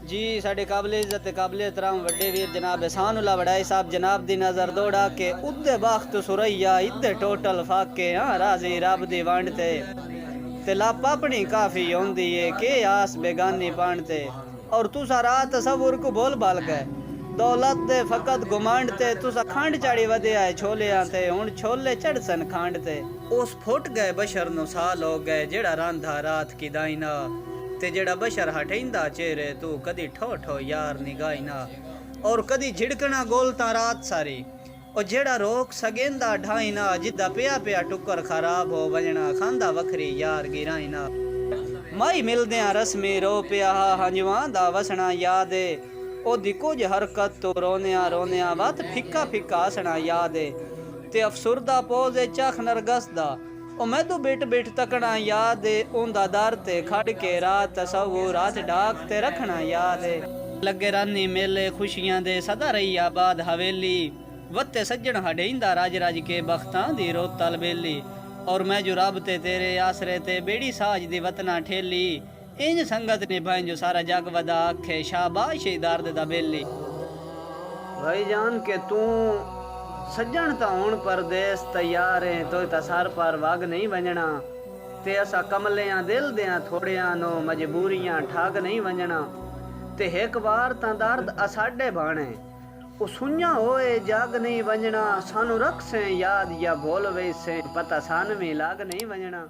जी साढ़े काबिल इज्जत काबिल एहतराम वड्डे वीर जनाब एहसानुल्लाह वड़ाई साहब जनाब दी नजर दौड़ा के उद्दे बख्त सुरैया इद्दे टोटल फाके हाँ राजी रब दी वंड ते लप अपनी काफी होंदी है के आस बेगानी पान ते और तुसा रात तसव्वुर को बोल बाल गए दौलत दे फकत गुमांड ते तुसा खंड चाड़ी वधे आए छोलियां ते हुण छोले चढ़सन खांड ते उस फुट गए बशर नु साल हो गए जेड़ा रांधा रात की दाइना ते जेड़ा बशर हटेंदा चेहरे तू कदी ठो ठो यार निगाही ना और कदी झिड़कना गोलता रात सारी और जेड़ा रोक सगेंदा ढाई ना जिद्दा पिया पिया टुकर खराब हो वजना खांदा वखरी यार गिराई ना माई मिलदे रस्मी रो पिया हंजवां दा वसना याद है ओदी कुछ हरकत तो रोने वत फिक्का फिक्का हसना याद है ते अफसुरदा पोज चख नरगस दा ओ मैं तो बिट बिट तकना याद है उंदा दर ते खड़ के रात तसव्वुर हाथ डाक ते रखना याद है लगे रानी मेले खुशियां दे सदा रही आबाद हवेली वत्ते सज्जन हडेंदा राज राज के बख्तां दी रोतल बेली और मैं जो रब ते तेरे आसरे ते बेड़ी साज दी वतना ठेली इंज संगत निभाएं जो सारा जग वदा आखे शाबाश दर्द दा बेली भाई जान के तू सज्जन ता हुण परदेस तैयार है तो सर पर वग नहीं वंजना ते असा कमलियां दिल दियां थोड़ियां नो मजबूरियां ठग नहीं वंजना ते एक बार ता दर्द असाडे बाणे ओ सुन्या होए जग नहीं वंजना सानू रख से याद या भूल वे से पता सान में लाग नहीं वंजना।